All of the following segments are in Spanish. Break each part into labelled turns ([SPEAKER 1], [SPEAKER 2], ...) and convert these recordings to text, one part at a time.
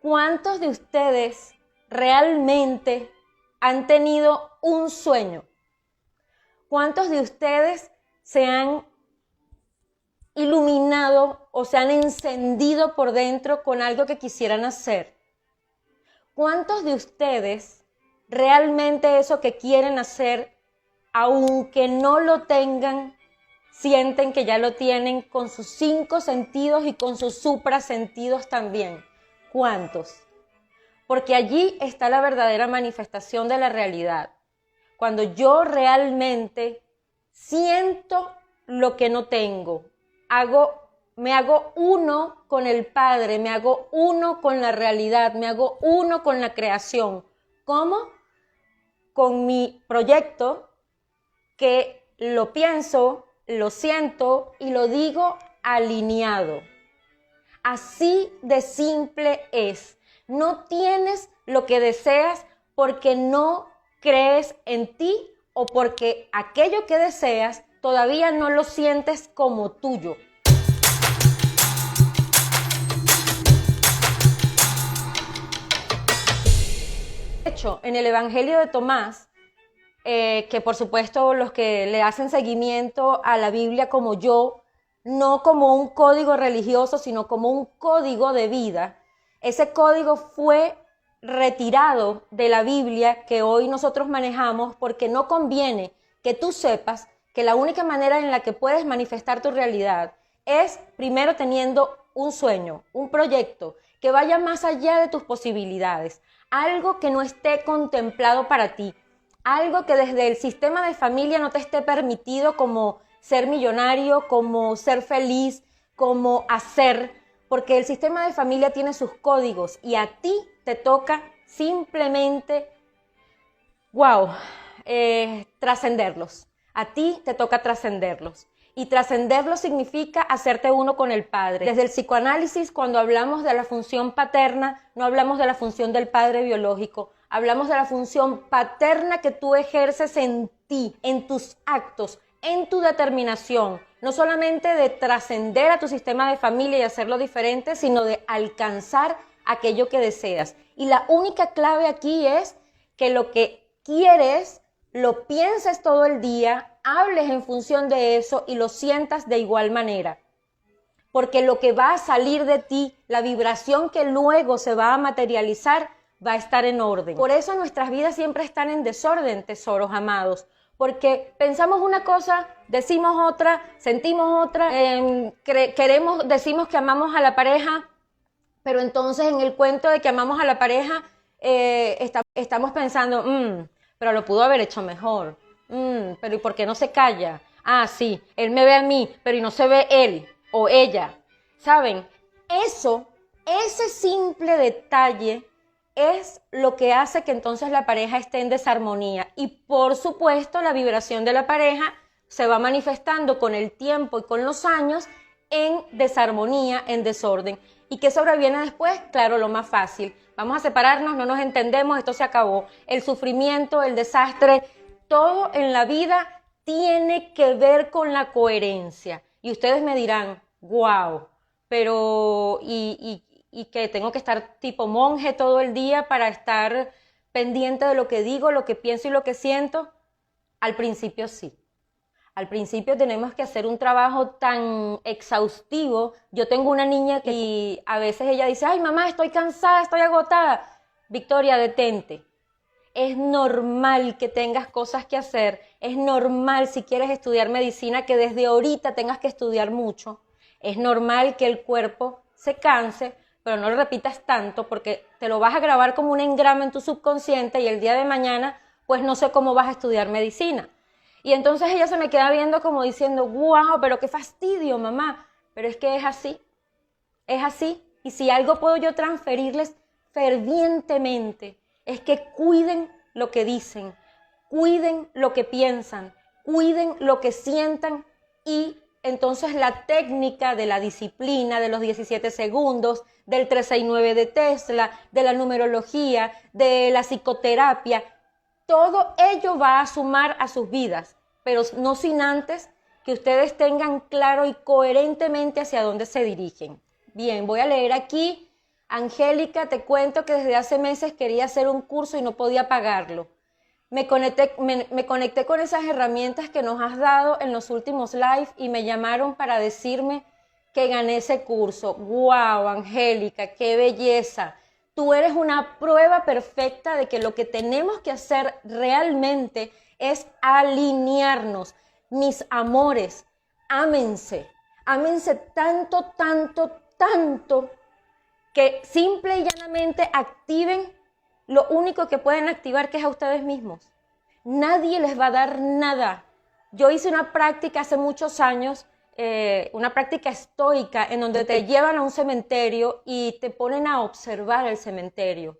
[SPEAKER 1] ¿Cuántos de ustedes realmente han tenido un sueño? ¿Cuántos de ustedes se han iluminado o se han encendido por dentro con algo que quisieran hacer? ¿Cuántos de ustedes realmente eso que quieren hacer, aunque no lo tengan, sienten que ya lo tienen con sus 5 sentidos y con sus suprasentidos también? ¿Cuántos? Porque allí está la verdadera manifestación de la realidad. Cuando yo realmente siento lo que no tengo, me hago uno con el Padre, me hago uno con la realidad, me hago uno con la creación. ¿Cómo? Con mi proyecto, que lo pienso, lo siento y lo digo alineado. Así de simple es. No tienes lo que deseas porque no crees en ti o porque aquello que deseas todavía no lo sientes como tuyo. De hecho, en el Evangelio de Tomás, que por supuesto los que le hacen seguimiento a la Biblia como yo, no como un código religioso, sino como un código de vida, ese código fue retirado de la Biblia que hoy nosotros manejamos porque no conviene que tú sepas que la única manera en la que puedes manifestar tu realidad es primero teniendo un sueño, un proyecto que vaya más allá de tus posibilidades, algo que no esté contemplado para ti, algo que desde el sistema de familia no te esté permitido, como ser millonario, como ser feliz, como hacer, porque el sistema de familia tiene sus códigos y a ti te toca simplemente, trascenderlos. A ti te toca trascenderlos. Y trascenderlos significa hacerte uno con el Padre. Desde el psicoanálisis, cuando hablamos de la función paterna, no hablamos de la función del padre biológico, hablamos de la función paterna que tú ejerces en ti, en tus actos, en tu determinación, no solamente de trascender a tu sistema de familia y hacerlo diferente, sino de alcanzar aquello que deseas. Y la única clave aquí es que lo que quieres, lo pienses todo el día, hables en función de eso y lo sientas de igual manera. Porque lo que va a salir de ti, la vibración que luego se va a materializar, va a estar en orden. Por eso nuestras vidas siempre están en desorden, tesoros amados. Porque pensamos una cosa, decimos otra, sentimos otra, decimos que amamos a la pareja, pero entonces en el cuento de que amamos a la pareja estamos pensando, pero lo pudo haber hecho mejor, pero ¿y por qué no se calla? Ah, sí, él me ve a mí, pero ¿y no se ve él o ella? ¿Saben? Ese simple detalle es lo que hace que entonces la pareja esté en desarmonía y por supuesto la vibración de la pareja se va manifestando con el tiempo y con los años en desarmonía, en desorden. ¿Y qué sobreviene después? Claro, lo más fácil. Vamos a separarnos, no nos entendemos, esto se acabó. El sufrimiento, el desastre, todo en la vida tiene que ver con la coherencia. Y ustedes me dirán, wow, pero ¿y que tengo que estar tipo monje todo el día para estar pendiente de lo que digo, lo que pienso y lo que siento? Al principio sí. Al principio tenemos que hacer un trabajo tan exhaustivo. Yo tengo una niña y a veces ella dice, ay mamá, estoy cansada, estoy agotada. Victoria, detente. Es normal que tengas cosas que hacer. Es normal si quieres estudiar medicina que desde ahorita tengas que estudiar mucho. Es normal que el cuerpo se canse, pero no lo repitas tanto porque te lo vas a grabar como un engrama en tu subconsciente y el día de mañana pues no sé cómo vas a estudiar medicina. Y entonces ella se me queda viendo como diciendo, wow, pero qué fastidio, mamá. Pero es que es así. Y si algo puedo yo transferirles fervientemente, es que cuiden lo que dicen, cuiden lo que piensan, cuiden lo que sientan y entonces la técnica de la disciplina, de los 17 segundos, del 369 de Tesla, de la numerología, de la psicoterapia, todo ello va a sumar a sus vidas, pero no sin antes que ustedes tengan claro y coherentemente hacia dónde se dirigen. Bien, voy a leer aquí Angélica, te cuento que desde hace meses quería hacer un curso y no podía pagarlo. Me conecté con esas herramientas que nos has dado en los últimos live y me llamaron para decirme que gané ese curso. ¡Wow, Angélica, qué belleza! Tú eres una prueba perfecta de que lo que tenemos que hacer realmente es alinearnos. Mis amores, ámense. Ámense tanto, tanto, tanto que simple y llanamente activen lo único que pueden activar, que es a ustedes mismos. Nadie les va a dar nada. Yo hice una práctica hace muchos años, una práctica estoica, en donde te llevan a un cementerio y te ponen a observar el cementerio.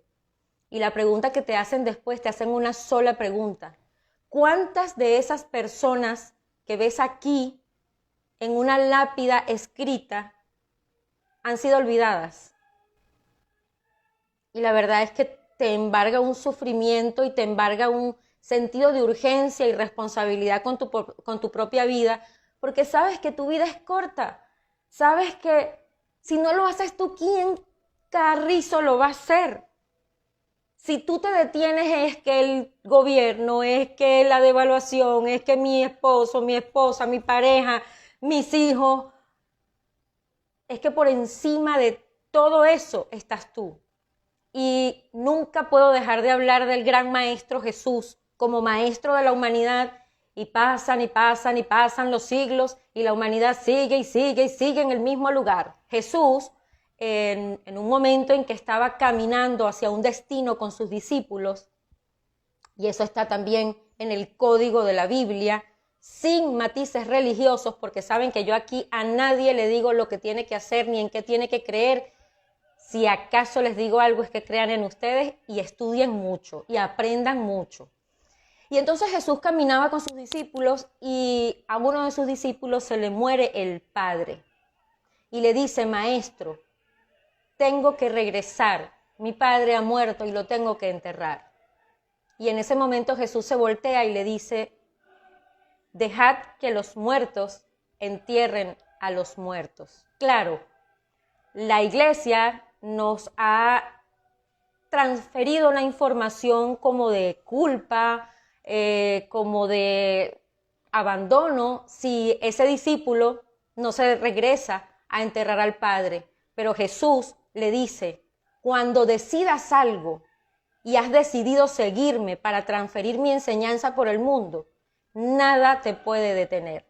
[SPEAKER 1] Y la pregunta que te hacen después, te hacen una sola pregunta. ¿Cuántas de esas personas que ves aquí en una lápida escrita han sido olvidadas? Y la verdad es que te embarga un sufrimiento y te embarga un sentido de urgencia y responsabilidad con tu propia vida, porque sabes que tu vida es corta, sabes que si no lo haces tú, ¿quién carrizo lo va a hacer? Si tú te detienes es que el gobierno, es que la devaluación, es que mi esposo, mi esposa, mi pareja, mis hijos, es que por encima de todo eso estás tú. Y nunca puedo dejar de hablar del gran maestro Jesús como maestro de la humanidad, y pasan y pasan y pasan los siglos y la humanidad sigue y sigue y sigue en el mismo lugar. Jesús, en un momento en que estaba caminando hacia un destino con sus discípulos, y eso está también en el código de la Biblia, sin matices religiosos, porque saben que yo aquí a nadie le digo lo que tiene que hacer ni en qué tiene que creer. Si acaso les digo algo es que crean en ustedes y estudien mucho y aprendan mucho. Y entonces Jesús caminaba con sus discípulos y a uno de sus discípulos se le muere el padre. Y le dice, maestro, tengo que regresar. Mi padre ha muerto y lo tengo que enterrar. Y en ese momento Jesús se voltea y le dice, dejad que los muertos entierren a los muertos. Claro, la iglesia nos ha transferido la información como de culpa, como de abandono, si ese discípulo no se regresa a enterrar al Padre. Pero Jesús le dice, cuando decidas algo y has decidido seguirme para transferir mi enseñanza por el mundo, nada te puede detener.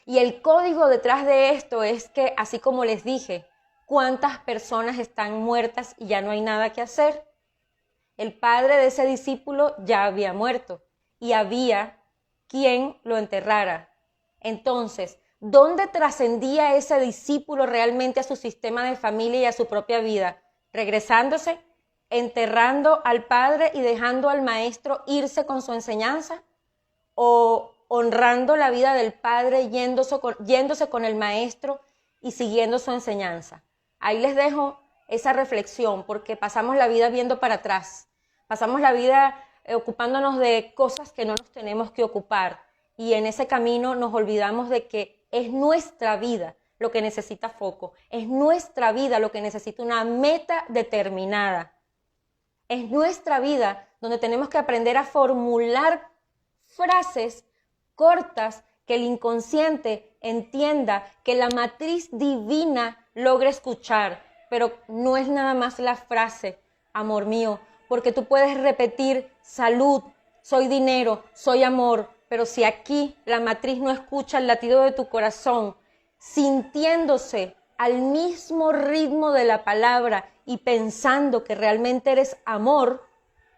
[SPEAKER 1] Y el código detrás de esto es que, así como les dije, ¿cuántas personas están muertas y ya no hay nada que hacer? El padre de ese discípulo ya había muerto y había quien lo enterrara. Entonces, ¿dónde trascendía ese discípulo realmente a su sistema de familia y a su propia vida? ¿Regresándose, enterrando al padre y dejando al maestro irse con su enseñanza? ¿O honrando la vida del padre, yéndose con el maestro y siguiendo su enseñanza? Ahí les dejo esa reflexión, porque pasamos la vida viendo para atrás, pasamos la vida ocupándonos de cosas que no nos tenemos que ocupar, y en ese camino nos olvidamos de que es nuestra vida lo que necesita foco, es nuestra vida lo que necesita una meta determinada, es nuestra vida donde tenemos que aprender a formular frases cortas que el inconsciente entienda, que la matriz divina logre escuchar, pero no es nada más la frase, amor mío, porque tú puedes repetir salud, soy dinero, soy amor, pero si aquí la matriz no escucha el latido de tu corazón, sintiéndose al mismo ritmo de la palabra y pensando que realmente eres amor,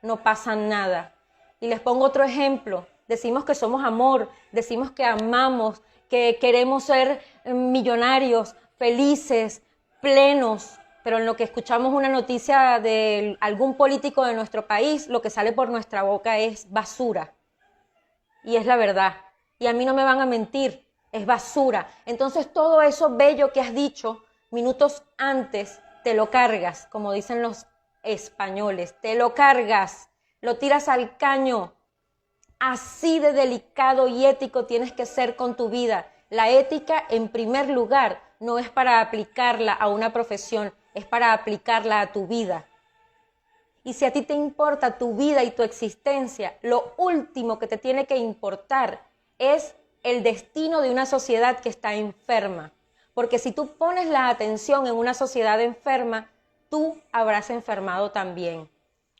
[SPEAKER 1] no pasa nada. Y les pongo otro ejemplo. Decimos que somos amor, decimos que amamos, que queremos ser millonarios, felices, plenos, pero en lo que escuchamos una noticia de algún político de nuestro país, lo que sale por nuestra boca es basura. Y es la verdad. Y a mí no me van a mentir, es basura. Entonces todo eso bello que has dicho minutos antes, te lo cargas, como dicen los españoles, te lo cargas, lo tiras al caño. Así de delicado y ético tienes que ser con tu vida. La ética, en primer lugar, no es para aplicarla a una profesión, es para aplicarla a tu vida. Y si a ti te importa tu vida y tu existencia, lo último que te tiene que importar es el destino de una sociedad que está enferma. Porque si tú pones la atención en una sociedad enferma, tú habrás enfermado también.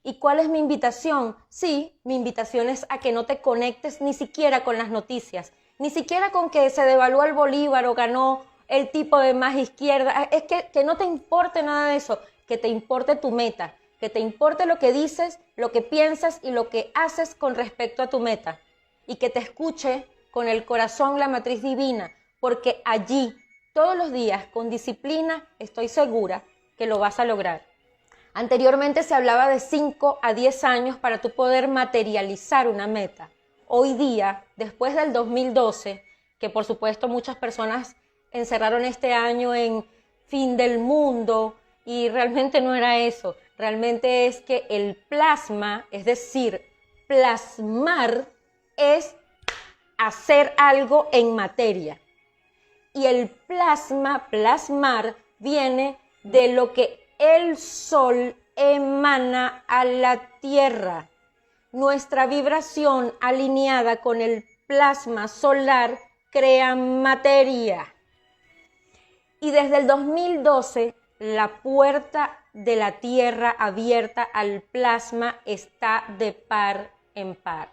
[SPEAKER 1] ¿Y cuál es mi invitación? Sí, mi invitación es a que no te conectes ni siquiera con las noticias, ni siquiera con que se devaluó el bolívar o ganó el tipo de más izquierda. Es que no te importe nada de eso, que te importe tu meta, que te importe lo que dices, lo que piensas y lo que haces con respecto a tu meta. Y que te escuche con el corazón la matriz divina, porque allí, todos los días, con disciplina, estoy segura que lo vas a lograr. Anteriormente se hablaba de 5 a 10 años para tú poder materializar una meta. Hoy día, después del 2012, que por supuesto muchas personas encerraron este año en fin del mundo, y realmente no era eso. Realmente es que el plasma, es decir, plasmar, es hacer algo en materia. Y el plasma, plasmar, viene de lo que el sol emana a la tierra. Nuestra vibración alineada con el plasma solar crea materia. Y desde el 2012, la puerta de la Tierra abierta al plasma está de par en par.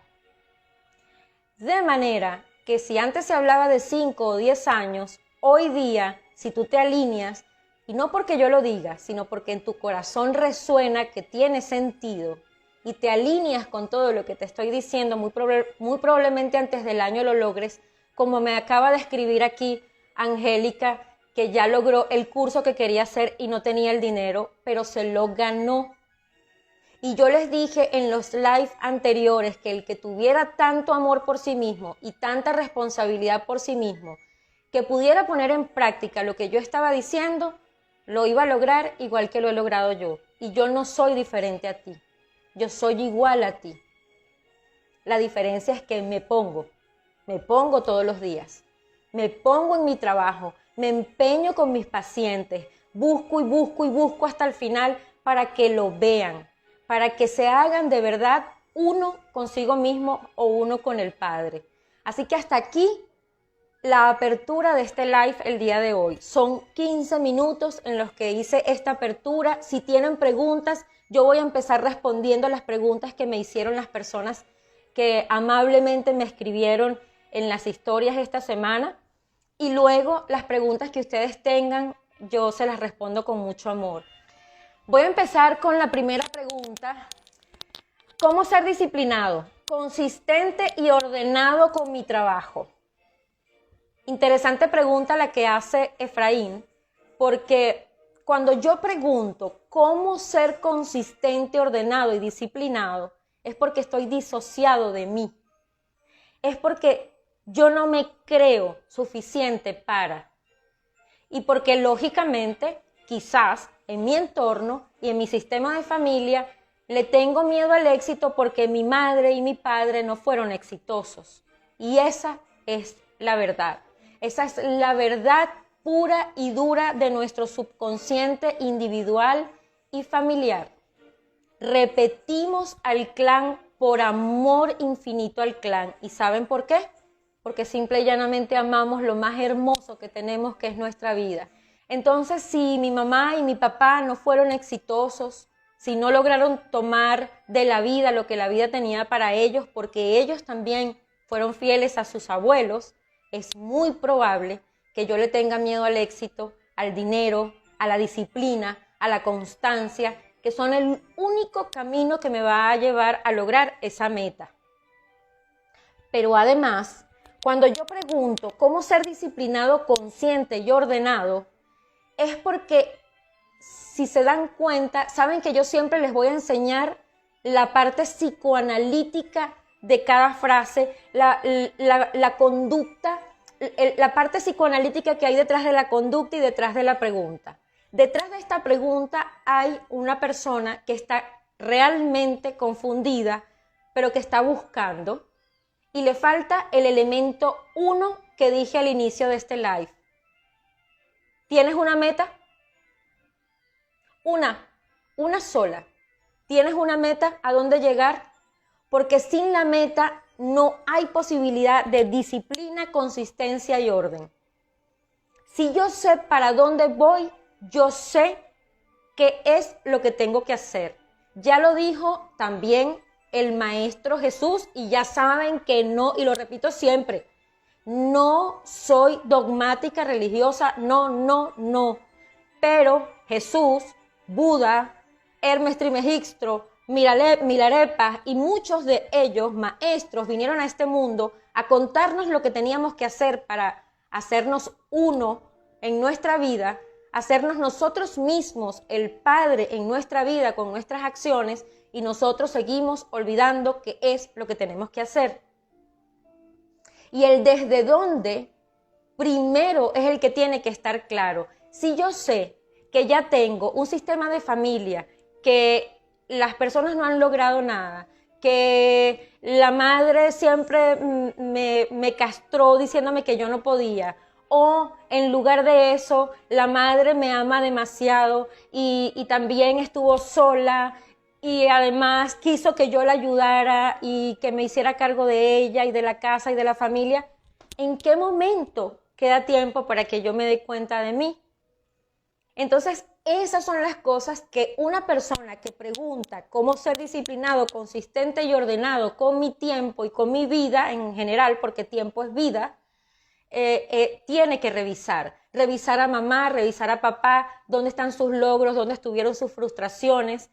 [SPEAKER 1] De manera que si antes se hablaba de 5 o 10 años, hoy día, si tú te alineas, y no porque yo lo diga, sino porque en tu corazón resuena que tiene sentido, y te alineas con todo lo que te estoy diciendo, muy probablemente antes del año lo logres, como me acaba de escribir aquí Angélica, que ya logró el curso que quería hacer y no tenía el dinero, pero se lo ganó. Y yo les dije en los live anteriores que el que tuviera tanto amor por sí mismo y tanta responsabilidad por sí mismo, que pudiera poner en práctica lo que yo estaba diciendo, lo iba a lograr igual que lo he logrado yo. Y yo no soy diferente a ti, yo soy igual a ti. La diferencia es que me pongo todos los días, me pongo en mi trabajo, me empeño con mis pacientes, busco y busco y busco hasta el final para que lo vean, para que se hagan de verdad uno consigo mismo o uno con el Padre. Así que hasta aquí la apertura de este live el día de hoy. Son 15 minutos en los que hice esta apertura. Si tienen preguntas, yo voy a empezar respondiendo a las preguntas que me hicieron las personas que amablemente me escribieron en las historias esta semana. Y luego las preguntas que ustedes tengan, yo se las respondo con mucho amor. Voy a empezar con la primera pregunta. ¿Cómo ser disciplinado, consistente y ordenado con mi trabajo? Interesante pregunta la que hace Efraín, porque cuando yo pregunto cómo ser consistente, ordenado y disciplinado, es porque estoy disociado de mí. Es porque yo no me creo suficiente para. Y porque lógicamente, quizás en mi entorno y en mi sistema de familia, le tengo miedo al éxito porque mi madre y mi padre no fueron exitosos. Y esa es la verdad. Esa es la verdad pura y dura de nuestro subconsciente individual y familiar. Repetimos al clan por amor infinito al clan. ¿Y saben por qué? Porque simple y llanamente amamos lo más hermoso que tenemos, que es nuestra vida. Entonces, si mi mamá y mi papá no fueron exitosos, si no lograron tomar de la vida lo que la vida tenía para ellos, porque ellos también fueron fieles a sus abuelos, es muy probable que yo le tenga miedo al éxito, al dinero, a la disciplina, a la constancia, que son el único camino que me va a llevar a lograr esa meta. Pero además, cuando yo pregunto cómo ser disciplinado, consciente y ordenado, es porque, si se dan cuenta, saben que yo siempre les voy a enseñar la parte psicoanalítica de cada frase, la conducta, la parte psicoanalítica que hay detrás de la conducta y detrás de la pregunta. Detrás de esta pregunta hay una persona que está realmente confundida, pero que está buscando, y le falta el elemento 1 que dije al inicio de este live. ¿Tienes una meta? una sola. ¿Tienes una meta a dónde llegar? Porque sin la meta no hay posibilidad de disciplina, consistencia y orden. Si yo sé para dónde voy, yo sé qué es lo que tengo que hacer. Ya lo dijo también el Maestro Jesús y ya saben que no, y lo repito siempre, no soy dogmática religiosa, no. Pero Jesús, Buda, Hermes Trismegisto, Milarepa y muchos de ellos, maestros, vinieron a este mundo a contarnos lo que teníamos que hacer para hacernos uno en nuestra vida, hacernos nosotros mismos el Padre en nuestra vida con nuestras acciones, y nosotros seguimos olvidando qué es lo que tenemos que hacer. Y el desde dónde primero es el que tiene que estar claro. Si yo sé que ya tengo un sistema de familia, que las personas no han logrado nada, que la madre siempre me castró diciéndome que yo no podía, o en lugar de eso, la madre me ama demasiado y también estuvo sola y además quiso que yo la ayudara y que me hiciera cargo de ella y de la casa y de la familia, ¿en qué momento queda tiempo para que yo me dé cuenta de mí? Entonces, esas son las cosas que una persona que pregunta cómo ser disciplinado, consistente y ordenado con mi tiempo y con mi vida en general, porque tiempo es vida, tiene que revisar. Revisar a mamá, revisar a papá, dónde están sus logros, dónde estuvieron sus frustraciones,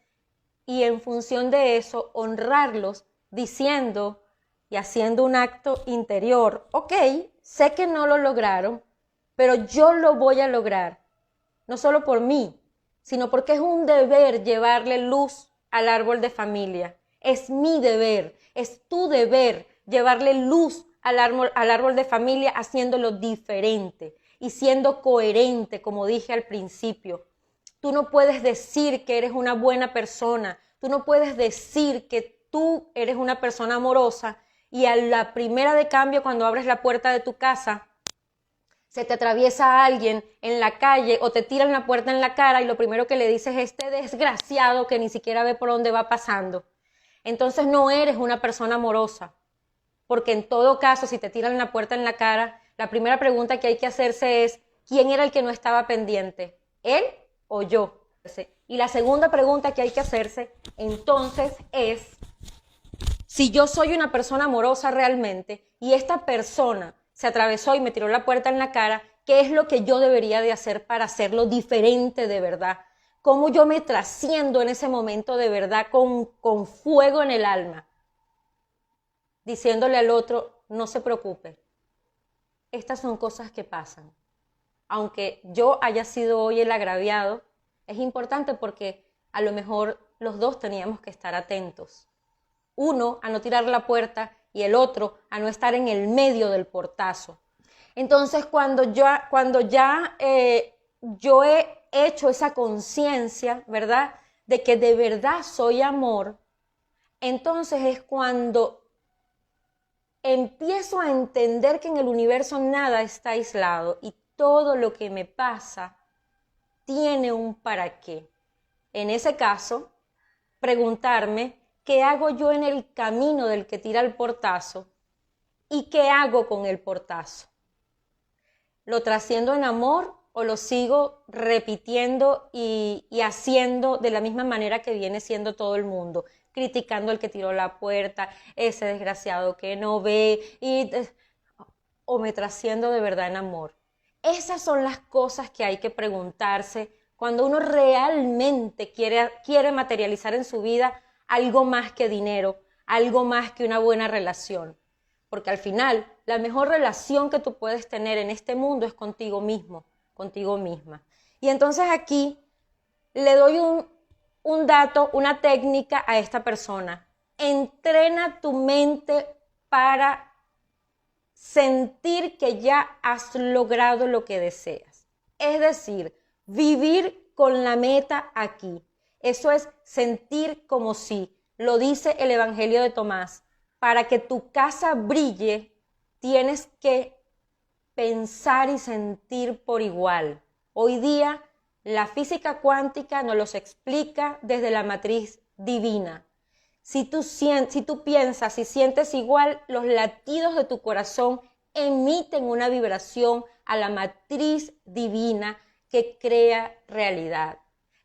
[SPEAKER 1] y en función de eso honrarlos diciendo y haciendo un acto interior. Ok, sé que no lo lograron, pero yo lo voy a lograr. No solo por mí, sino porque es un deber llevarle luz al árbol de familia. Es mi deber, es tu deber llevarle luz al árbol de familia haciéndolo diferente y siendo coherente, como dije al principio. Tú no puedes decir que eres una buena persona, tú no puedes decir que tú eres una persona amorosa y a la primera de cambio cuando abres la puerta de tu casa se te atraviesa alguien en la calle o te tiran la puerta en la cara y lo primero que le dices es este desgraciado que ni siquiera ve por dónde va pasando. Entonces no eres una persona amorosa, porque en todo caso si te tiran la puerta en la cara, la primera pregunta que hay que hacerse es ¿quién era el que no estaba pendiente? ¿Él o yo? Y la segunda pregunta que hay que hacerse entonces es si yo soy una persona amorosa realmente y esta persona se atravesó y me tiró la puerta en la cara, ¿qué es lo que yo debería de hacer para hacerlo diferente de verdad? ¿Cómo yo me trasciendo en ese momento de verdad con fuego en el alma? Diciéndole al otro, no se preocupe, estas son cosas que pasan. Aunque yo haya sido hoy el agraviado, es importante porque a lo mejor los dos teníamos que estar atentos. Uno a no tirar la puerta y el otro a no estar en el medio del portazo. Entonces, cuando ya yo he hecho esa conciencia, ¿verdad?, de que de verdad soy amor, entonces es cuando empiezo a entender que en el universo nada está aislado y todo lo que me pasa tiene un para qué. En ese caso, preguntarme ¿qué hago yo en el camino del que tira el portazo? ¿Y qué hago con el portazo? ¿Lo trasciendo en amor o lo sigo repitiendo y haciendo de la misma manera que viene siendo todo el mundo? Criticando al que tiró la puerta, ese desgraciado que no ve, o me trasciendo de verdad en amor. Esas son las cosas que hay que preguntarse cuando uno realmente quiere materializar en su vida algo más que dinero, algo más que una buena relación. Porque al final, la mejor relación que tú puedes tener en este mundo es contigo mismo, contigo misma. Y entonces aquí le doy un dato, una técnica a esta persona. Entrena tu mente para sentir que ya has logrado lo que deseas. Es decir, vivir con la meta aquí. Eso es sentir como si, lo dice el Evangelio de Tomás, para que tu casa brille, tienes que pensar y sentir por igual. Hoy día La física cuántica nos los explica desde la matriz divina. Si tú piensas y sientes igual, los latidos de tu corazón emiten una vibración a la matriz divina que crea realidad.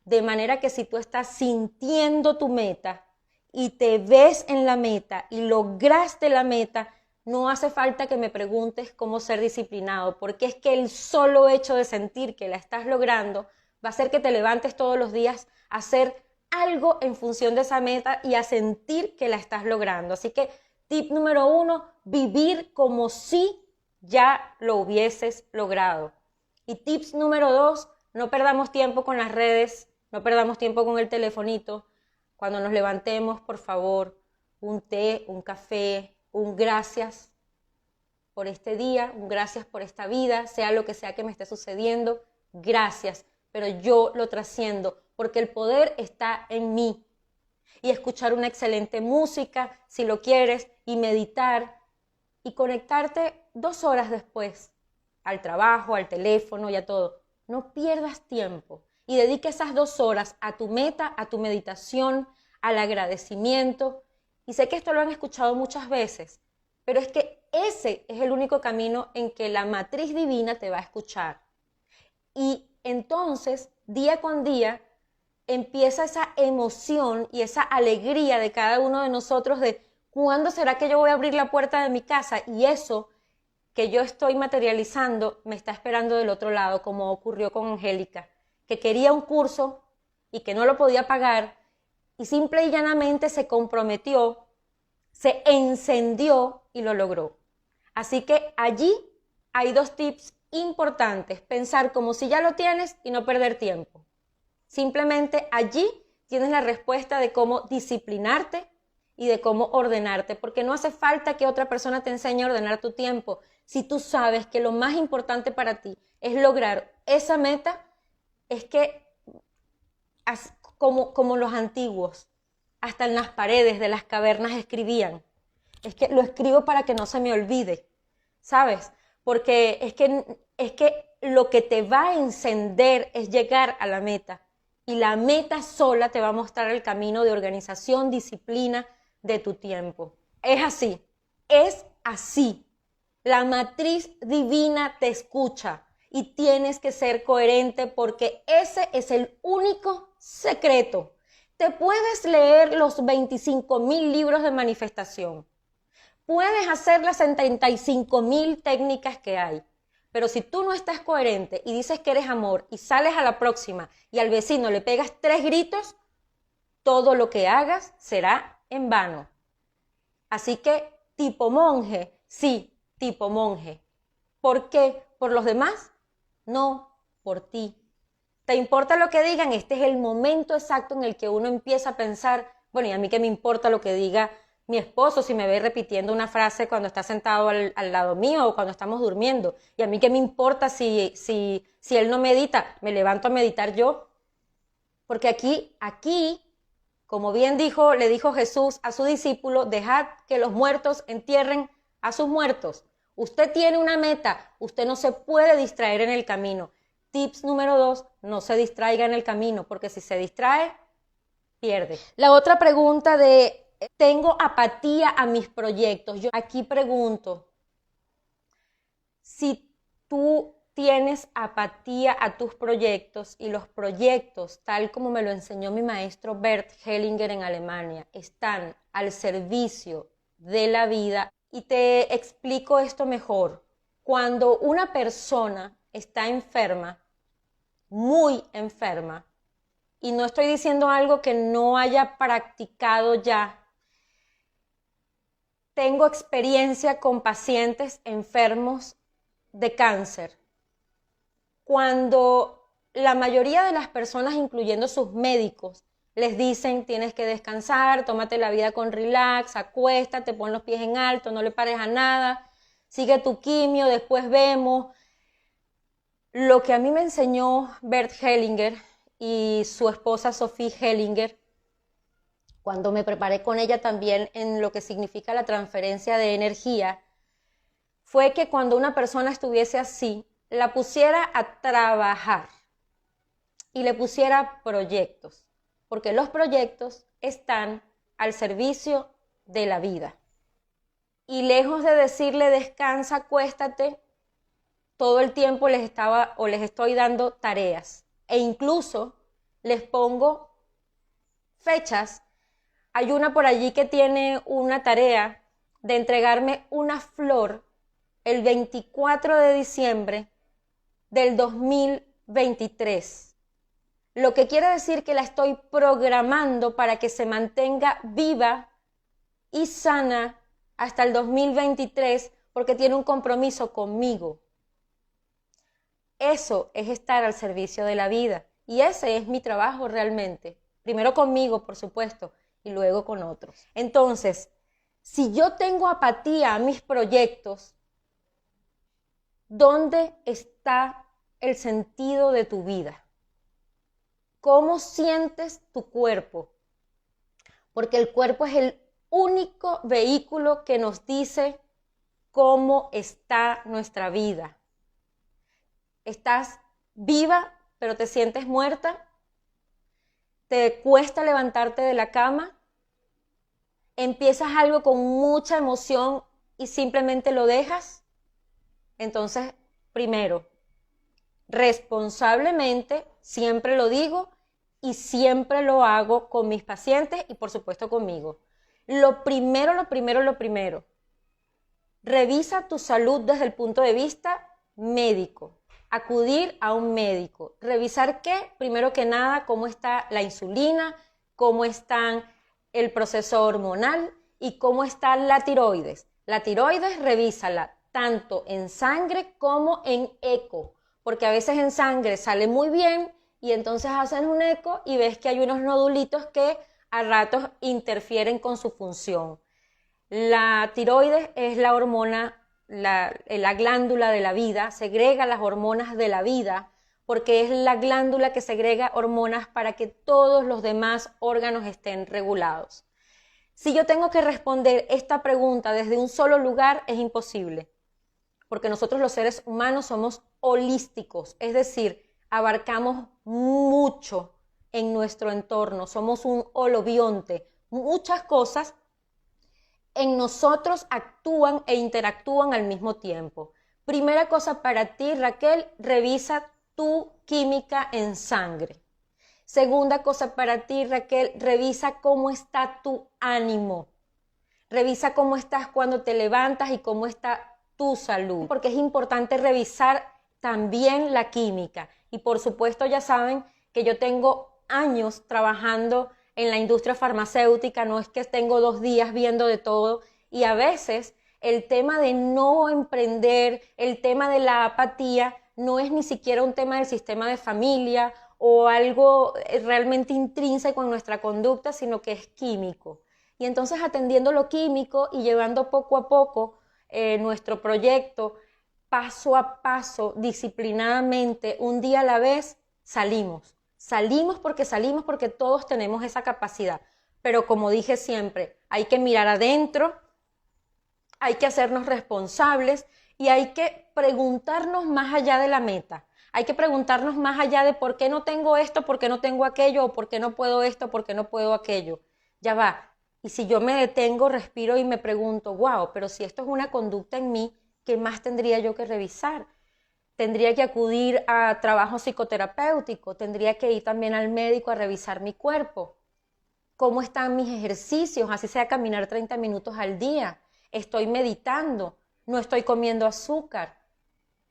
[SPEAKER 1] De manera que si tú estás sintiendo tu meta y te ves en la meta y lograste la meta, no hace falta que me preguntes cómo ser disciplinado, porque es que el solo hecho de sentir que la estás logrando va a hacer que te levantes todos los días a hacer algo en función de esa meta y a sentir que la estás logrando. Así que tip número 1, vivir como si ya lo hubieses logrado. Y tips número 2, no perdamos tiempo con las redes, no perdamos tiempo con el telefonito. Cuando nos levantemos, por favor, un té, un café, un gracias por este día, un gracias por esta vida, sea lo que sea que me esté sucediendo, gracias, pero yo lo trasciendo porque el poder está en mí. Y escuchar una excelente música, si lo quieres, y meditar, y conectarte 2 horas después al trabajo, al teléfono y a todo. No pierdas tiempo y dedique esas 2 horas a tu meta, a tu meditación, al agradecimiento. Y sé que esto lo han escuchado muchas veces, pero es que ese es el único camino en que la matriz divina te va a escuchar. Y entonces, día con día, empieza esa emoción y esa alegría de cada uno de nosotros de ¿cuándo será que yo voy a abrir la puerta de mi casa? Y eso que yo estoy materializando me está esperando del otro lado, como ocurrió con Angélica, que quería un curso y que no lo podía pagar y simple y llanamente se comprometió, se encendió y lo logró. Así que allí hay 2 tips importantes: pensar como si ya lo tienes y no perder tiempo. Simplemente allí tienes la respuesta de cómo disciplinarte y de cómo ordenarte, porque no hace falta que otra persona te enseñe a ordenar tu tiempo. Si tú sabes que lo más importante para ti es lograr esa meta, es que como los antiguos, hasta en las paredes de las cavernas escribían. Es que lo escribo para que no se me olvide, ¿sabes? Porque es que lo que te va a encender es llegar a la meta. Y la meta sola te va a mostrar el camino de organización, disciplina de tu tiempo. Es así, es así. La matriz divina te escucha y tienes que ser coherente porque ese es el único secreto. Te puedes leer los 25,000 libros de manifestación. Puedes hacer las 75,000 técnicas que hay. Pero si tú no estás coherente y dices que eres amor y sales a la próxima y al vecino le pegas 3 gritos, todo lo que hagas será en vano. Así que, tipo monje, sí, tipo monje. ¿Por qué? ¿Por los demás? No, por ti. ¿Te importa lo que digan? Este es el momento exacto en el que uno empieza a pensar, bueno, ¿y a mí qué me importa lo que diga mi esposo si me ve repitiendo una frase cuando está sentado al lado mío o cuando estamos durmiendo? ¿Y a mí qué me importa si él no medita? Me levanto a meditar yo. Porque aquí, como bien le dijo Jesús a su discípulo, dejad que los muertos entierren a sus muertos. Usted tiene una meta, usted no se puede distraer en el camino. Tips número 2, no se distraiga en el camino, porque si se distrae, pierde. La otra pregunta de, tengo apatía a mis proyectos. Yo aquí pregunto, si tú tienes apatía a tus proyectos y los proyectos, tal como me lo enseñó mi maestro Bert Hellinger en Alemania, están al servicio de la vida. Y te explico esto mejor. Cuando una persona está enferma, muy enferma, y no estoy diciendo algo que no haya practicado ya, tengo experiencia con pacientes enfermos de cáncer. Cuando la mayoría de las personas, incluyendo sus médicos, les dicen tienes que descansar, tómate la vida con relax, acuéstate, pon los pies en alto, no le pares a nada, sigue tu quimio, después vemos. Lo que a mí me enseñó Bert Hellinger y su esposa Sophie Hellinger, cuando me preparé con ella también en lo que significa la transferencia de energía, fue que cuando una persona estuviese así, la pusiera a trabajar. y le pusiera proyectos, porque los proyectos están al servicio de la vida. Y lejos de decirle descansa, acuéstate, todo el tiempo les estoy dando tareas e incluso les pongo fechas. Hay una por allí que tiene una tarea de entregarme una flor el 24 de diciembre del 2023. Lo que quiere decir que la estoy programando para que se mantenga viva y sana hasta el 2023 porque tiene un compromiso conmigo. Eso es estar al servicio de la vida y ese es mi trabajo realmente. Primero conmigo, por supuesto, y luego con otros. Entonces, si yo tengo apatía a mis proyectos, ¿dónde está el sentido de tu vida? ¿Cómo sientes tu cuerpo? Porque el cuerpo es el único vehículo que nos dice cómo está nuestra vida. ¿Estás viva, pero te sientes muerta? ¿Te cuesta levantarte de la cama? ¿Empiezas algo con mucha emoción y simplemente lo dejas? Entonces, primero, responsablemente, siempre lo digo y siempre lo hago con mis pacientes y por supuesto conmigo. Lo primero, revisa tu salud desde el punto de vista médico. Acudir a un médico. ¿Revisar qué? Primero que nada, cómo está la insulina, cómo está el proceso hormonal y cómo está la tiroides. La tiroides, revísala tanto en sangre como en eco, porque a veces en sangre sale muy bien y entonces hacen un eco y ves que hay unos nodulitos que a ratos interfieren con su función. La tiroides es la hormona, la glándula de la vida, segrega las hormonas de la vida, porque es la glándula que segrega hormonas para que todos los demás órganos estén regulados. Si yo tengo que responder esta pregunta desde un solo lugar, es imposible, porque nosotros los seres humanos somos holísticos, es decir, abarcamos mucho en nuestro entorno, somos un holobionte, muchas cosas en nosotros actúan e interactúan al mismo tiempo. Primera cosa para ti, Raquel, revisa tu química en sangre. Segunda cosa para ti, Raquel, revisa cómo está tu ánimo. Revisa cómo estás cuando te levantas y cómo está tu salud. Porque es importante revisar también la química. Y por supuesto ya saben que yo tengo años trabajando en la industria farmacéutica, no es que tengo 2 días viendo de todo y a veces el tema de no emprender, el tema de la apatía no es ni siquiera un tema del sistema de familia o algo realmente intrínseco en nuestra conducta, sino que es químico. Y entonces atendiendo lo químico y llevando poco a poco nuestro proyecto, paso a paso, disciplinadamente, un día a la vez, salimos. Salimos porque todos tenemos esa capacidad. Pero como dije siempre, hay que mirar adentro, hay que hacernos responsables y hay que preguntarnos más allá de la meta. Hay que preguntarnos más allá de por qué no tengo esto, por qué no tengo aquello, o por qué no puedo esto, por qué no puedo aquello. Ya va. Y si yo me detengo, respiro y me pregunto, wow, pero si esto es una conducta en mí, ¿qué más tendría yo que revisar? Tendría que acudir a trabajo psicoterapéutico, tendría que ir también al médico a revisar mi cuerpo. ¿Cómo están mis ejercicios? Así sea caminar 30 minutos al día. Estoy meditando, no estoy comiendo azúcar.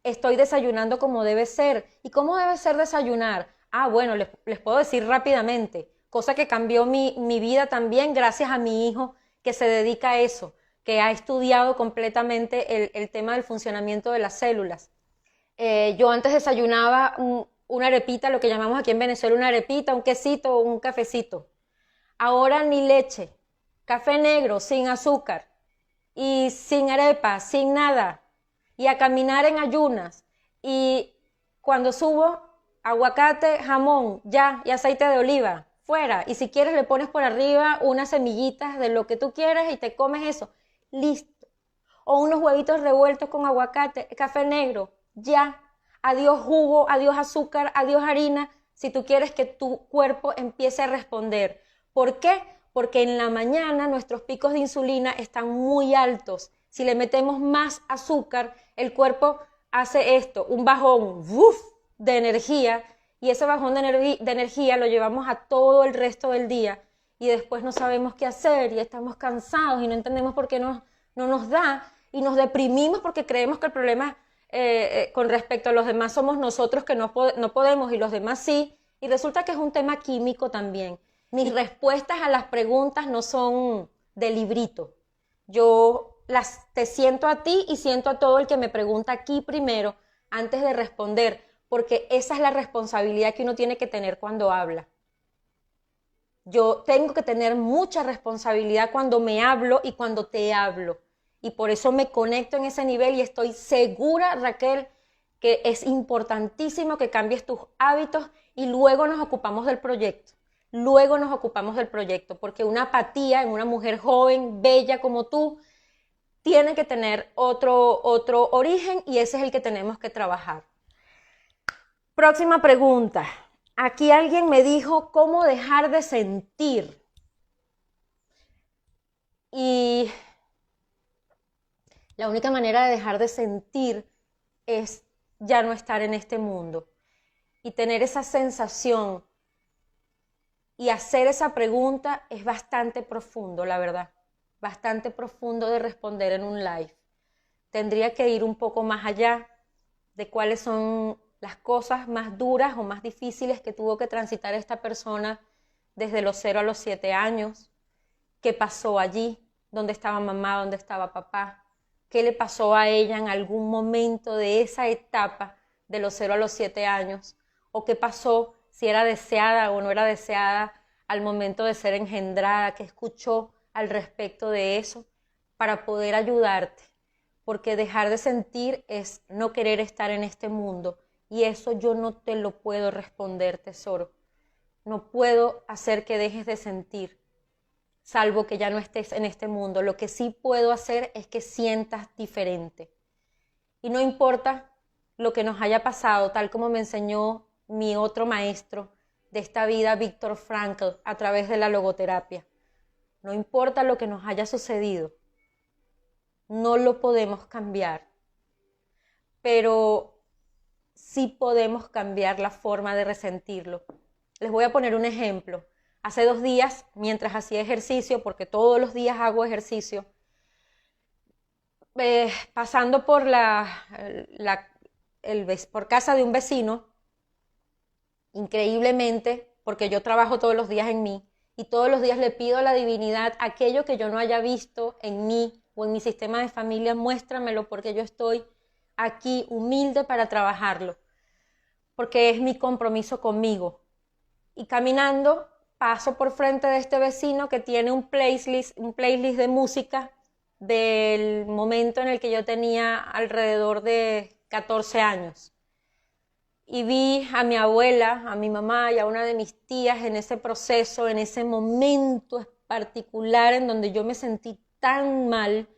[SPEAKER 1] Estoy desayunando como debe ser. ¿Y cómo debe ser desayunar? Bueno, les puedo decir rápidamente, cosa que cambió mi vida también gracias a mi hijo que se dedica a eso, que ha estudiado completamente el tema del funcionamiento de las células. Yo antes desayunaba una arepita, lo que llamamos aquí en Venezuela una arepita, un quesito o un cafecito. Ahora ni leche, café negro, sin azúcar y sin arepa, sin nada. Y a caminar en ayunas. Y cuando subo, aguacate, jamón, ya, y aceite de oliva, fuera. Y si quieres le pones por arriba unas semillitas de lo que tú quieras y te comes eso. Listo. O unos huevitos revueltos con aguacate, café negro. Ya, adiós jugo, adiós azúcar, adiós harina, si tú quieres que tu cuerpo empiece a responder. ¿Por qué? Porque en la mañana nuestros picos de insulina están muy altos. Si le metemos más azúcar, el cuerpo hace esto, un bajón de energía, y ese bajón de energía lo llevamos a todo el resto del día y después no sabemos qué hacer y estamos cansados y no entendemos por qué no nos da y nos deprimimos porque creemos que el problema con respecto a los demás somos nosotros que no podemos y los demás sí, y resulta que es un tema químico también. Mis respuestas a las preguntas no son de librito. Yo te siento a ti y siento a todo el que me pregunta aquí primero antes de responder, porque esa es la responsabilidad que uno tiene que tener cuando habla. Yo tengo que tener mucha responsabilidad cuando me hablo y cuando te hablo. Y por eso me conecto en ese nivel y estoy segura, Raquel, que es importantísimo que cambies tus hábitos y luego nos ocupamos del proyecto. Luego nos ocupamos del proyecto, porque una apatía en una mujer joven, bella como tú, tiene que tener otro origen y ese es el que tenemos que trabajar. Próxima pregunta. Aquí alguien me dijo cómo dejar de sentir. Y la única manera de dejar de sentir es ya no estar en este mundo y tener esa sensación y hacer esa pregunta es bastante profundo, la verdad, bastante profundo de responder en un live. Tendría que ir un poco más allá de cuáles son las cosas más duras o más difíciles que tuvo que transitar esta persona desde los 0 a los 7 años, qué pasó allí, dónde estaba mamá, dónde estaba papá, qué le pasó a ella en algún momento de esa etapa de los 0 a los 7 años, o qué pasó, si era deseada o no era deseada al momento de ser engendrada, qué escuchó al respecto de eso, para poder ayudarte, porque dejar de sentir es no querer estar en este mundo, y eso yo no te lo puedo responder, tesoro. No puedo hacer que dejes de sentir, salvo que ya no estés en este mundo. Lo que sí puedo hacer es que sientas diferente. Y no importa lo que nos haya pasado, tal como me enseñó mi otro maestro de esta vida, Viktor Frankl, a través de la logoterapia. No importa lo que nos haya sucedido, no lo podemos cambiar, pero sí podemos cambiar la forma de resentirlo. Les voy a poner un ejemplo. Hace 2 días, mientras hacía ejercicio, porque todos los días hago ejercicio, pasando por por casa de un vecino, increíblemente, porque yo trabajo todos los días en mí, y todos los días le pido a la divinidad aquello que yo no haya visto en mí o en mi sistema de familia, muéstramelo, porque yo estoy aquí humilde para trabajarlo, porque es mi compromiso conmigo. Y caminando paso por frente de este vecino que tiene un playlist de música del momento en el que yo tenía alrededor de 14 años. Y vi a mi abuela, a mi mamá y a una de mis tías en ese proceso, en ese momento particular en donde yo me sentí tan mal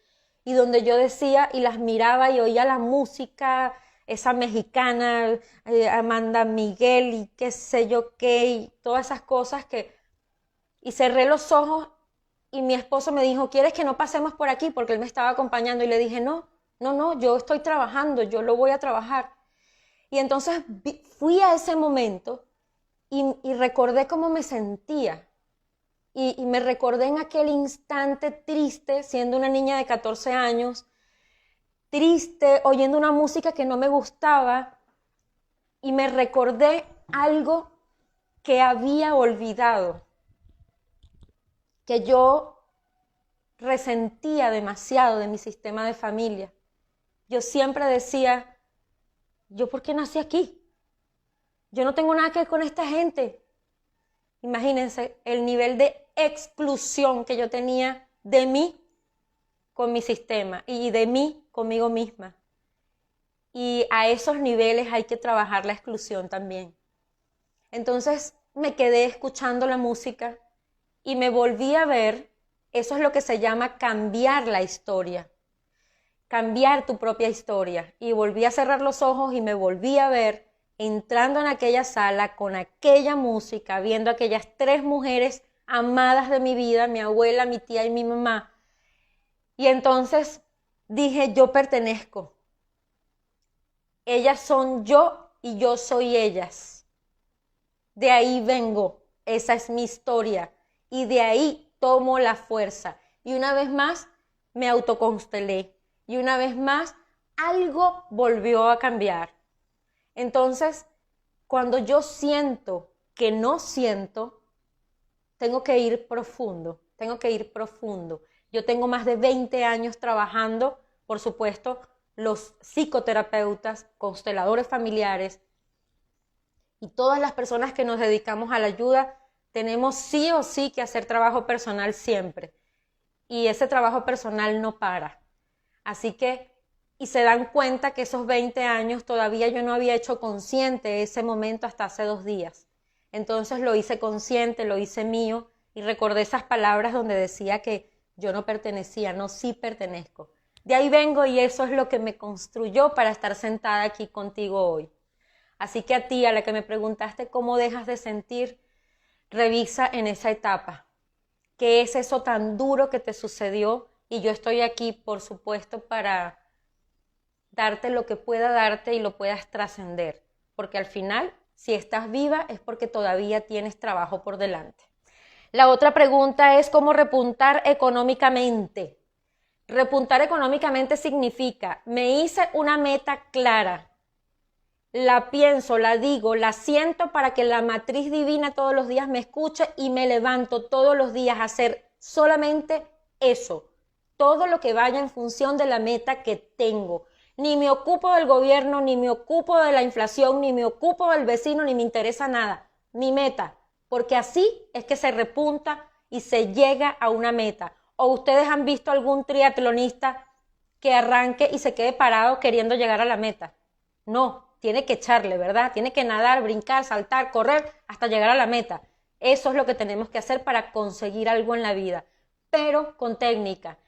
[SPEAKER 1] y donde yo decía y las miraba y oía la música, esa mexicana, Amanda Miguel y qué sé yo qué, y todas esas cosas y cerré los ojos y mi esposo me dijo, ¿quieres que no pasemos por aquí? Porque él me estaba acompañando y le dije, no, yo estoy trabajando, yo lo voy a trabajar. Y entonces fui a ese momento y recordé cómo me sentía. Y me recordé en aquel instante triste, siendo una niña de 14 años, triste, oyendo una música que no me gustaba, y me recordé algo que había olvidado, que yo resentía demasiado de mi sistema de familia. Yo siempre decía, ¿yo por qué nací aquí? Yo no tengo nada que ver con esta gente. Imagínense el nivel de exclusión que yo tenía de mí con mi sistema y de mí conmigo misma. Y a esos niveles hay que trabajar la exclusión también. Entonces me quedé escuchando la música y me volví a ver, eso es lo que se llama cambiar la historia, cambiar tu propia historia. Y volví a cerrar los ojos y me volví a ver entrando en aquella sala con aquella música, viendo aquellas 3 mujeres amadas de mi vida, mi abuela, mi tía y mi mamá. Y entonces dije, yo pertenezco. Ellas son yo y yo soy ellas. De ahí vengo, esa es mi historia y de ahí tomo la fuerza. Y una vez más me autoconstelé y una vez más algo volvió a cambiar. Entonces, cuando yo siento que no siento, tengo que ir profundo, Yo tengo más de 20 años trabajando, por supuesto, los psicoterapeutas, consteladores familiares y todas las personas que nos dedicamos a la ayuda, tenemos sí o sí que hacer trabajo personal siempre. Y ese trabajo personal no para. Así que, y se dan cuenta que esos 20 años todavía yo no había hecho consciente ese momento hasta hace 2 días. Entonces lo hice consciente, lo hice mío y recordé esas palabras donde decía que yo no pertenecía, no, sí pertenezco. De ahí vengo y eso es lo que me construyó para estar sentada aquí contigo hoy. Así que a ti, a la que me preguntaste cómo dejas de sentir, revisa en esa etapa. ¿Qué es eso tan duro que te sucedió? Y yo estoy aquí, por supuesto, para darte lo que pueda darte y lo puedas trascender. Porque al final, si estás viva, es porque todavía tienes trabajo por delante. La otra pregunta es cómo repuntar económicamente. Repuntar económicamente significa, me hice una meta clara, la pienso, la digo, la siento para que la matriz divina todos los días me escuche y me levanto todos los días a hacer solamente eso, todo lo que vaya en función de la meta que tengo. Ni me ocupo del gobierno, ni me ocupo de la inflación, ni me ocupo del vecino, ni me interesa nada. Mi meta, porque así es que se repunta y se llega a una meta. ¿O ustedes han visto algún triatlonista que arranque y se quede parado queriendo llegar a la meta? No, tiene que echarle, ¿verdad? Tiene que nadar, brincar, saltar, correr hasta llegar a la meta. Eso es lo que tenemos que hacer para conseguir algo en la vida, pero con técnica,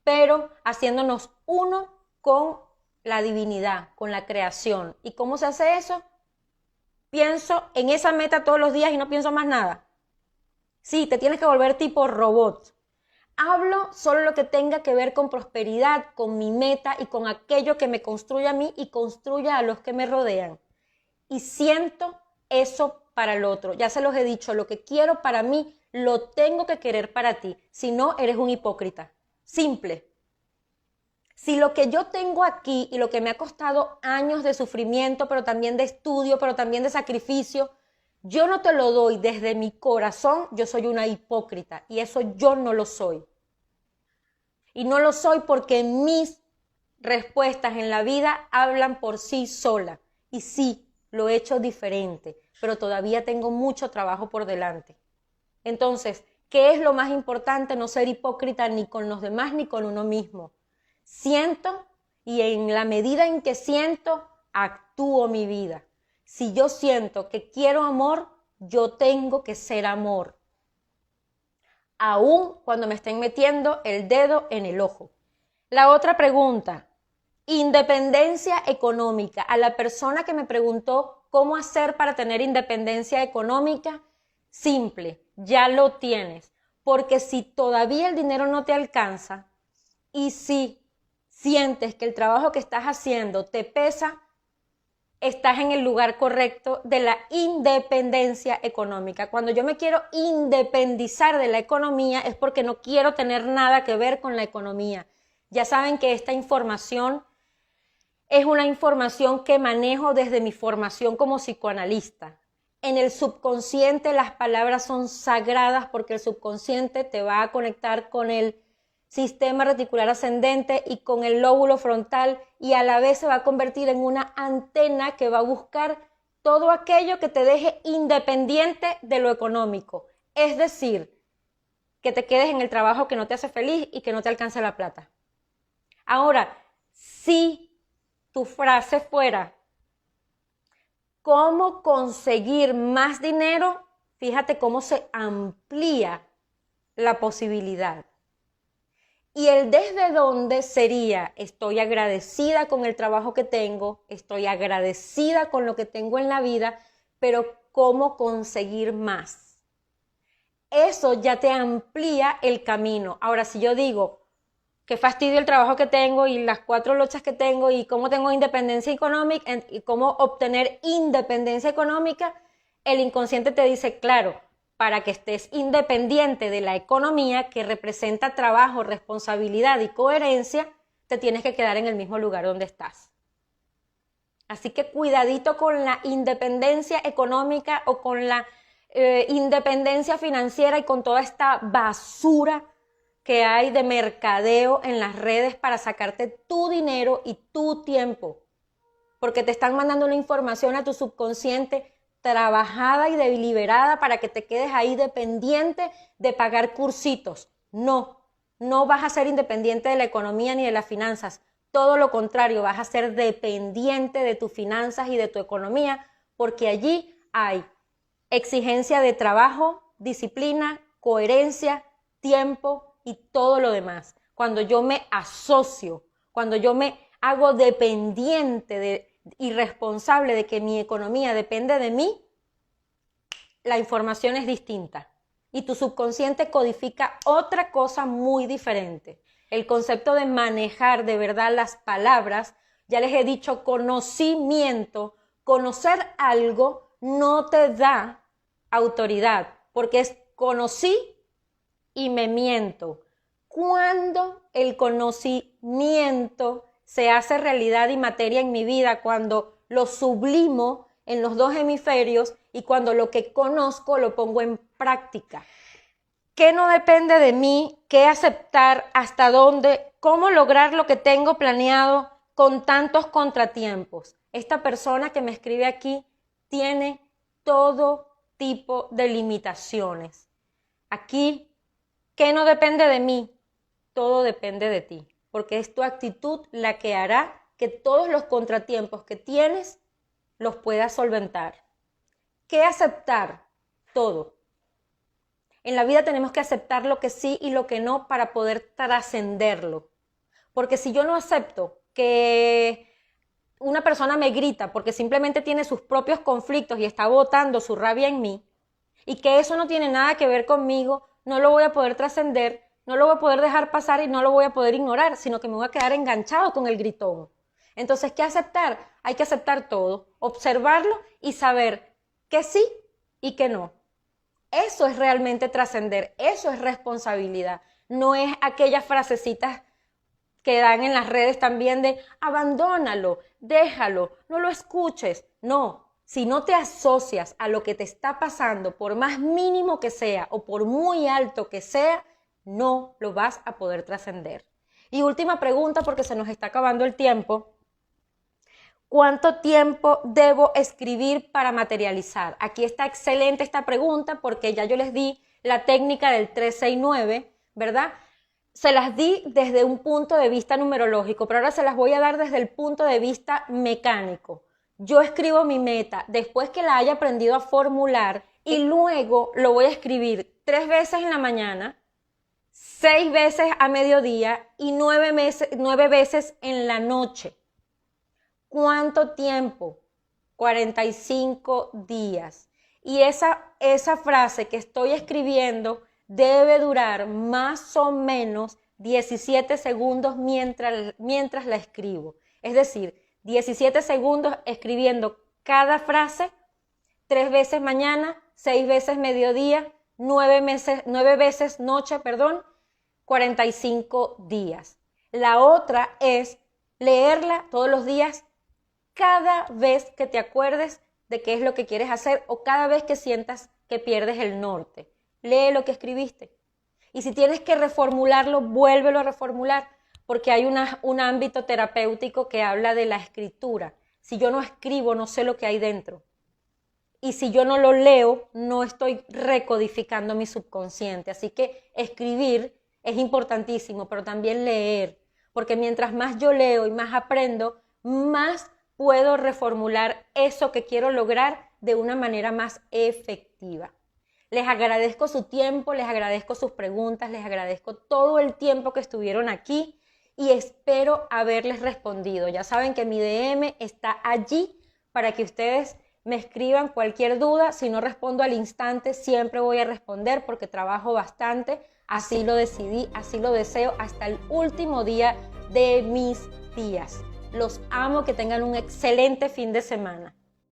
[SPEAKER 1] pero haciéndonos uno con la divinidad, con la creación. ¿Y cómo se hace eso? Pienso en esa meta todos los días y no pienso más nada. Sí, te tienes que volver tipo robot. Hablo solo lo que tenga que ver con prosperidad, con mi meta y con aquello que me construye a mí y construya a los que me rodean. Y siento eso para el otro. Ya se los he dicho, lo que quiero para mí, lo tengo que querer para ti. Si no, eres un hipócrita. Simple. Si lo que yo tengo aquí y lo que me ha costado años de sufrimiento, pero también de estudio, pero también de sacrificio, yo no te lo doy desde mi corazón, yo soy una hipócrita y eso yo no lo soy. Y no lo soy porque mis respuestas en la vida hablan por sí sola. Y sí, lo he hecho diferente, pero todavía tengo mucho trabajo por delante. Entonces, ¿qué es lo más importante? No ser hipócrita ni con los demás ni con uno mismo. Siento y en la medida en que siento, actúo mi vida. Si yo siento que quiero amor, yo tengo que ser amor. Aún cuando me estén metiendo el dedo en el ojo. La otra pregunta, independencia económica. A la persona que me preguntó cómo hacer para tener independencia económica, simple, ya lo tienes. Porque si todavía el dinero no te alcanza y si sientes que el trabajo que estás haciendo te pesa, estás en el lugar correcto de la independencia económica. Cuando yo me quiero independizar de la economía es porque no quiero tener nada que ver con la economía. Ya saben que esta información es una información que manejo desde mi formación como psicoanalista. En el subconsciente las palabras son sagradas porque el subconsciente te va a conectar con el sistema reticular ascendente y con el lóbulo frontal y a la vez se va a convertir en una antena que va a buscar todo aquello que te deje independiente de lo económico. Es decir, que te quedes en el trabajo que no te hace feliz y que no te alcanza la plata. Ahora, si tu frase fuera ¿cómo conseguir más dinero? Fíjate cómo se amplía la posibilidad. Y el desde dónde sería, estoy agradecida con el trabajo que tengo, estoy agradecida con lo que tengo en la vida, pero ¿cómo conseguir más? Eso ya te amplía el camino. Ahora, si yo digo, qué fastidio el trabajo que tengo y las 4 lochas que tengo y cómo tengo independencia económica y cómo obtener independencia económica, el inconsciente te dice, claro, para que estés independiente de la economía que representa trabajo, responsabilidad y coherencia, te tienes que quedar en el mismo lugar donde estás. Así que cuidadito con la independencia económica o con la independencia financiera y con toda esta basura que hay de mercadeo en las redes para sacarte tu dinero y tu tiempo. Porque te están mandando una información a tu subconsciente trabajada y deliberada para que te quedes ahí dependiente de pagar cursitos. No vas a ser independiente de la economía ni de las finanzas. Todo lo contrario, vas a ser dependiente de tus finanzas y de tu economía, porque allí hay exigencia de trabajo, disciplina, coherencia, tiempo y todo lo demás. Cuando yo me asocio, cuando yo me hago dependiente y responsable de que mi economía depende de mí, la información es distinta y tu subconsciente codifica otra cosa muy diferente. El concepto de manejar de verdad las palabras, ya les he dicho, conocimiento, conocer algo no te da autoridad, porque es conocí y me miento. Cuando el conocimiento se hace realidad y materia en mi vida, cuando lo sublimo en los 2 hemisferios y cuando lo que conozco lo pongo en práctica. ¿Qué no depende de mí? ¿Qué aceptar? ¿Hasta dónde? ¿Cómo lograr lo que tengo planeado con tantos contratiempos? Esta persona que me escribe aquí tiene todo tipo de limitaciones. Aquí, ¿qué no depende de mí? Todo depende de ti, porque es tu actitud la que hará que todos los contratiempos que tienes los puedas solventar. ¿Qué aceptar? Todo. En la vida tenemos que aceptar lo que sí y lo que no para poder trascenderlo. Porque si yo no acepto que una persona me grita porque simplemente tiene sus propios conflictos y está botando su rabia en mí, y que eso no tiene nada que ver conmigo, no lo voy a poder trascender, no lo voy a poder dejar pasar y no lo voy a poder ignorar, sino que me voy a quedar enganchado con el gritón. Entonces, ¿qué aceptar? Hay que aceptar todo, observarlo y saber que sí y que no. Eso es realmente trascender, eso es responsabilidad. No es aquellas frasecitas que dan en las redes también de abandónalo, déjalo, no lo escuches. No, si no te asocias a lo que te está pasando, por más mínimo que sea o por muy alto que sea, no lo vas a poder trascender. Y última pregunta, porque se nos está acabando el tiempo. ¿Cuánto tiempo debo escribir para materializar? Aquí está excelente esta pregunta porque ya yo les di la técnica del 369, ¿verdad? Se las di desde un punto de vista numerológico, pero ahora se las voy a dar desde el punto de vista mecánico. Yo escribo mi meta después que la haya aprendido a formular y luego lo voy a escribir 3 veces en la mañana, 6 veces a mediodía y 9 veces en la noche. ¿Cuánto tiempo? 45 días. Y esa frase que estoy escribiendo debe durar más o menos 17 segundos mientras la escribo. Es decir, 17 segundos escribiendo cada frase, 3 veces mañana, 6 veces mediodía, 9 veces noche, 45 días. La otra es leerla todos los días, cada vez que te acuerdes de qué es lo que quieres hacer o cada vez que sientas que pierdes el norte. Lee lo que escribiste. Y si tienes que reformularlo, vuélvelo a reformular, porque hay un ámbito terapéutico que habla de la escritura. Si yo no escribo, no sé lo que hay dentro. Y si yo no lo leo, no estoy recodificando mi subconsciente. Así que escribir es importantísimo, pero también leer. Porque mientras más yo leo y más aprendo, más puedo reformular eso que quiero lograr de una manera más efectiva. Les agradezco su tiempo, les agradezco sus preguntas, les agradezco todo el tiempo que estuvieron aquí y espero haberles respondido. Ya saben que mi DM está allí para que ustedes me escriban cualquier duda. Si no respondo al instante, siempre voy a responder porque trabajo bastante. Así lo decidí, así lo deseo hasta el último día de mis días. Los amo, que tengan un excelente fin de semana.